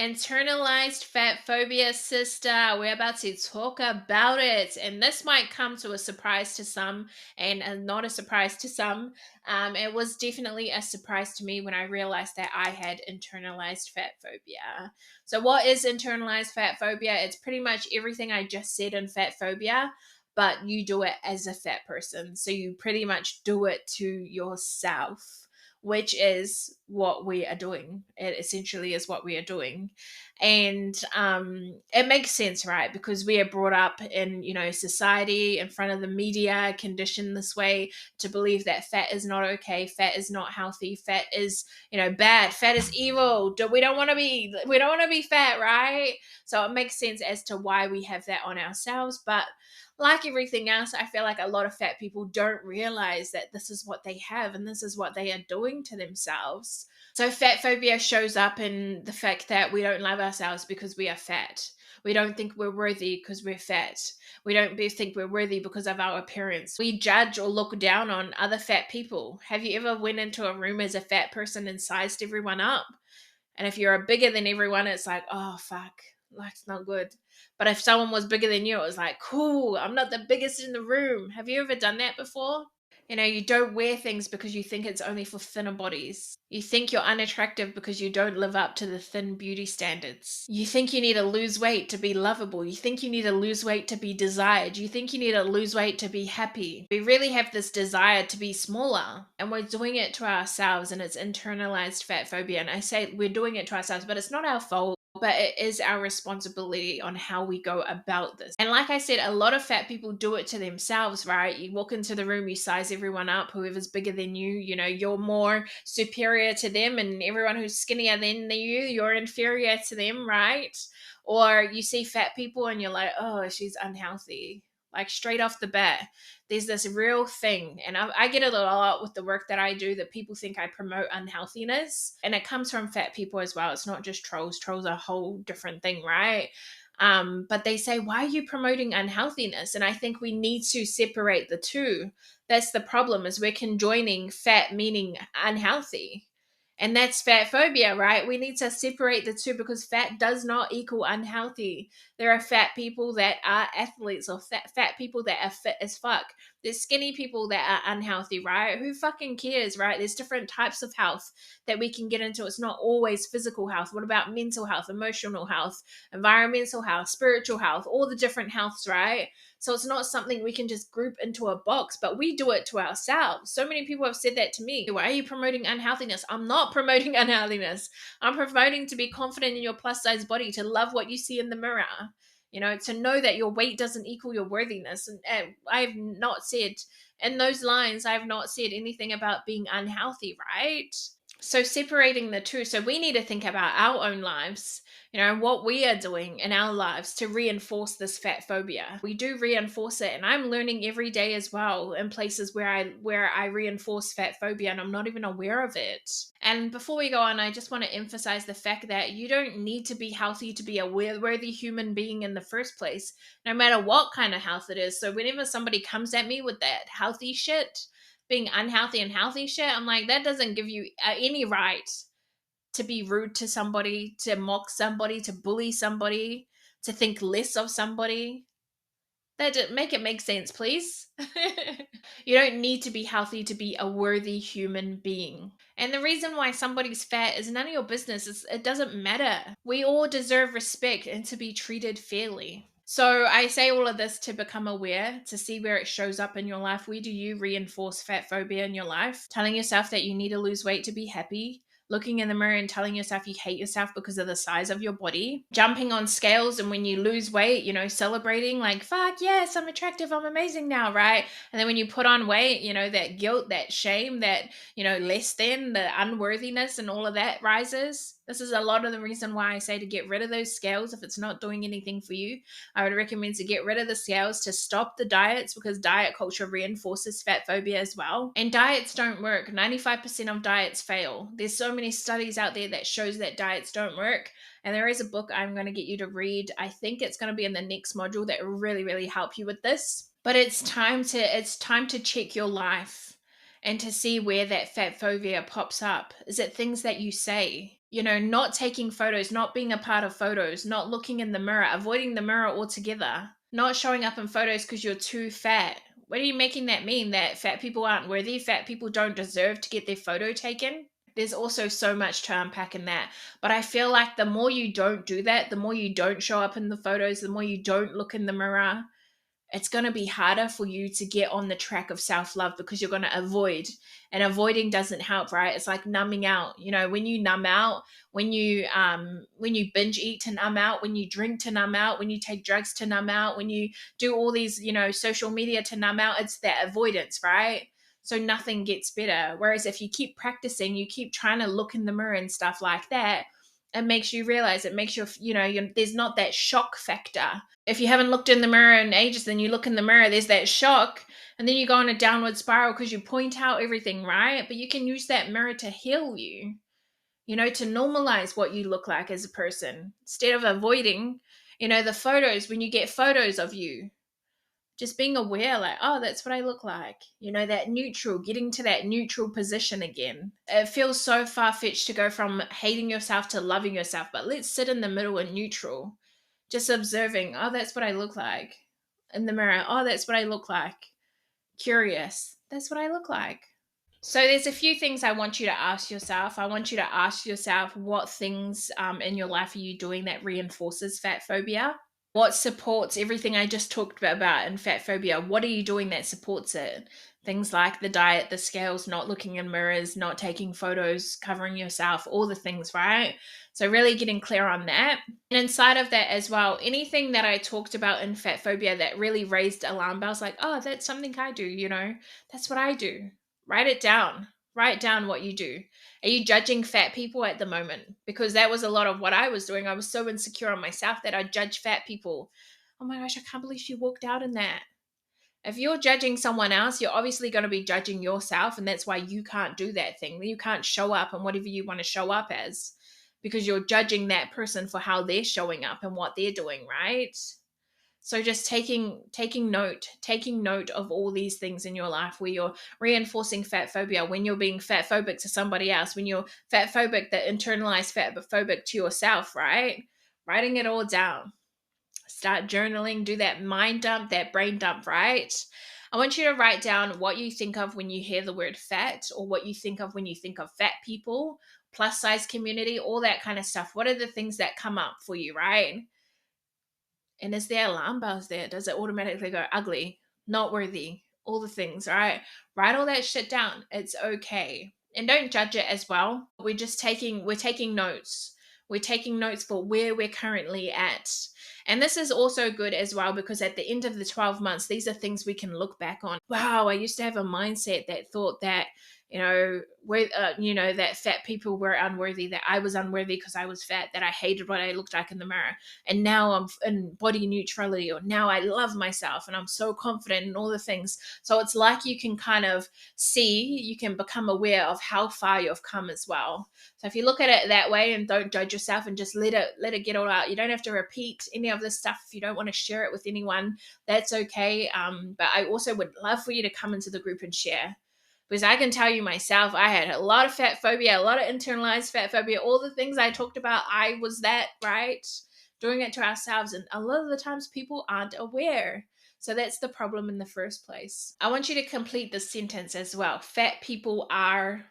Internalized fat phobia, sister. We're about to talk about it. And this might come to a surprise to some and not a surprise to some. It was definitely a surprise to me when I realized that I had internalized fat phobia. So, what is internalized fat phobia? It's pretty much everything I just said in fat phobia, but you do it as a fat person. So, you pretty much do it to yourself, which is what we are doing. It essentially is what we are doing. And it makes sense, right? Because we are brought up in, society, in front of the media, conditioned this way to believe that fat is not okay, fat is not healthy, fat is, bad, fat is evil. We don't want to be fat, right? So it makes sense as to why we have that on ourselves. But like everything else, I feel like a lot of fat people don't realize that this is what they have and this is what they are doing to themselves. So, fat phobia shows up in the fact that we don't love ourselves because we are fat. We don't think we're worthy because we're fat. We don't think we're worthy because of our appearance. We judge or look down on other fat people. Have you ever went into a room as a fat person and sized everyone up? And if you're bigger than everyone, it's like, oh, fuck, life's not good. But if someone was bigger than you, it was like, cool, I'm not the biggest in the room. Have you ever done that before? You don't wear things because you think it's only for thinner bodies. You think you're unattractive because you don't live up to the thin beauty standards. You think you need to lose weight to be lovable. You think you need to lose weight to be desired. You think you need to lose weight to be happy. We really have this desire to be smaller, and we're doing it to ourselves, and it's internalized fat phobia. And I say we're doing it to ourselves, but it's not our fault, but it is our responsibility on how we go about this. And like I said, a lot of fat people do it to themselves, right? You walk into the room, you size everyone up, whoever's bigger than you, you're more superior to them, and everyone who's skinnier than you, you're inferior to them, right? Or you see fat people and you're like, oh, she's unhealthy. Like straight off the bat, there's this real thing, and I get it a lot with the work that I do, that people think I promote unhealthiness, and it comes from fat people as well. It's not just trolls. Trolls are a whole different thing, right? But they say, why are you promoting unhealthiness? And I think we need to separate the two. That's the problem, is we're conjoining fat meaning unhealthy. And that's fat phobia, right? We need to separate the two, because fat does not equal unhealthy. There are fat people that are athletes, or fat people that are fit as fuck. There's skinny people that are unhealthy, right? Who fucking cares, right? There's different types of health that we can get into. It's not always physical health. What about mental health, emotional health, environmental health, spiritual health, all the different healths, right? So it's not something we can just group into a box, but we do it to ourselves. So many people have said that to me. Why are you promoting unhealthiness? I'm not promoting unhealthiness. I'm promoting to be confident in your plus size body, to love what you see in the mirror, to know that your weight doesn't equal your worthiness. And I've not said, in those lines, I've not said anything about being unhealthy, right? So separating the two, so we need to think about our own lives, what we are doing in our lives to reinforce this fat phobia. We do reinforce it, and I'm learning every day as well in places where I reinforce fat phobia and I'm not even aware of it. And before we go on, I just want to emphasize the fact that you don't need to be healthy to be a worthy human being in the first place, no matter what kind of health it is. So whenever somebody comes at me with that healthy shit, being unhealthy and healthy shit, I'm like, that doesn't give you any right to be rude to somebody, to mock somebody, to bully somebody, to think less of somebody. That make it make sense, please. You don't need to be healthy to be a worthy human being. And the reason why somebody's fat is none of your business. It doesn't matter. We all deserve respect and to be treated fairly. So I say all of this to become aware, to see where it shows up in your life. Where do you reinforce fat phobia in your life? Telling yourself that you need to lose weight to be happy, looking in the mirror and telling yourself you hate yourself because of the size of your body, jumping on scales, and when you lose weight, celebrating like, fuck yes, I'm attractive, I'm amazing now, right? And then when you put on weight, that guilt, that shame, that, less than, the unworthiness and all of that rises. This is a lot of the reason why I say to get rid of those scales if it's not doing anything for you. I would recommend to get rid of the scales, to stop the diets, because diet culture reinforces fat phobia as well. And diets don't work. 95% of diets fail. There's so many studies out there that shows that diets don't work. And there is a book I'm going to get you to read. I think it's going to be in the next module that will really, really help you with this. But it's time to check your life and to see where that fat phobia pops up. Is it things that you say? not taking photos, not being a part of photos, not looking in the mirror, avoiding the mirror altogether, not showing up in photos because you're too fat. What are you making that mean? That fat people aren't worthy? Fat people don't deserve to get their photo taken? There's also so much to unpack in that. But I feel like the more you don't do that, the more you don't show up in the photos, the more you don't look in the mirror, it's going to be harder for you to get on the track of self-love because you're going to avoid, and avoiding doesn't help, right? It's like numbing out. When you numb out, when you binge eat to numb out, when you drink to numb out, when you take drugs to numb out, when you do all these social media to numb out, it's that avoidance, right? So nothing gets better. Whereas if you keep practicing, you keep trying to look in the mirror and stuff like that, it makes you realize, it makes there's not that shock factor. If you haven't looked in the mirror in ages, then you look in the mirror, there's that shock, and then you go on a downward spiral because you point out everything, right? But you can use that mirror to heal you, to normalize what you look like as a person instead of avoiding, the photos. When you get photos of you, just being aware, like, oh, that's what I look like, that neutral, getting to that neutral position again. It feels so far-fetched to go from hating yourself to loving yourself, but let's sit in the middle and neutral, just observing, oh, that's what I look like in the mirror. Oh, that's what I look like. Curious. That's what I look like. So there's a few things I want you to ask yourself. I want you to ask yourself, what things in your life are you doing that reinforces fat phobia? What supports everything I just talked about in fat phobia? What are you doing that supports it? Things like the diet, the scales, not looking in mirrors, not taking photos, covering yourself, all the things, right? So really getting clear on that. And inside of that as well, anything that I talked about in fat phobia that really raised alarm bells, like, oh, that's something I do, that's what I do. Write it down. Write down what you do. Are you judging fat people at the moment? Because that was a lot of what I was doing. I was so insecure on myself that I judged fat people. Oh my gosh, I can't believe she walked out in that. If you're judging someone else, you're obviously going to be judging yourself, and that's why you can't do that thing. You can't show up and whatever you want to show up as, because you're judging that person for how they're showing up and what they're doing, right? So just taking note of all these things in your life where you're reinforcing fat phobia, when you're being fat phobic to somebody else, when you're fat phobic, that internalized fat phobic to yourself, right? Writing it all down. Start journaling, do that mind dump, that brain dump, right? I want you to write down what you think of when you hear the word fat, or what you think of when you think of fat people, plus size community, all that kind of stuff. What are the things that come up for you, right? And is there alarm bells there? Does it automatically go ugly, not worthy, all the things, right? Write all that shit down. It's okay. And don't judge it as well. We're taking notes. We're taking notes for where we're currently at. And this is also good as well, because at the end of the 12 months, these are things we can look back on. Wow, I used to have a mindset that thought that, that fat people were unworthy, that I was unworthy because I was fat, that I hated what I looked like in the mirror. And now I'm in body neutrality, or now I love myself and I'm so confident in all the things. So it's like you can kind of you can become aware of how far you've come as well. So if you look at it that way and don't judge yourself and just let it get all out, you don't have to repeat any of this stuff. If you don't want to share it with anyone, that's okay. But I also would love for you to come into the group and share. Because I can tell you myself, I had a lot of fat phobia, a lot of internalized fat phobia, all the things I talked about, I was that, right? Doing it to ourselves. And a lot of the times people aren't aware. So that's the problem in the first place. I want you to complete the sentence as well. Fat people are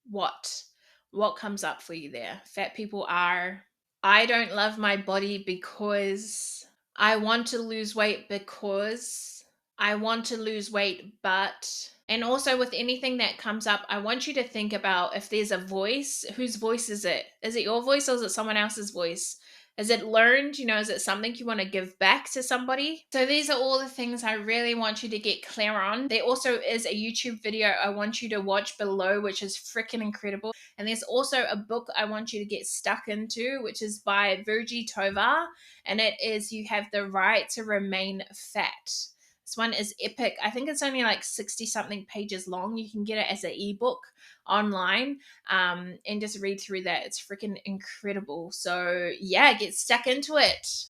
what? What comes up for you there? Fat people are, I don't love my body because, I want to lose weight because, I want to lose weight, but. And also with anything that comes up, I want you to think about, if there's a voice, whose voice is it? Is it your voice or is it someone else's voice? Is it learned? Is it something you want to give back to somebody? So these are all the things I really want you to get clear on. There also is a YouTube video I want you to watch below, which is freaking incredible. And there's also a book I want you to get stuck into, which is by Virgie Tovar. And it is You Have the Right to Remain Fat. This one is epic. I think it's only like 60 something pages long. You can get it as an ebook online, and just read through that. It's freaking incredible. So yeah, get stuck into it.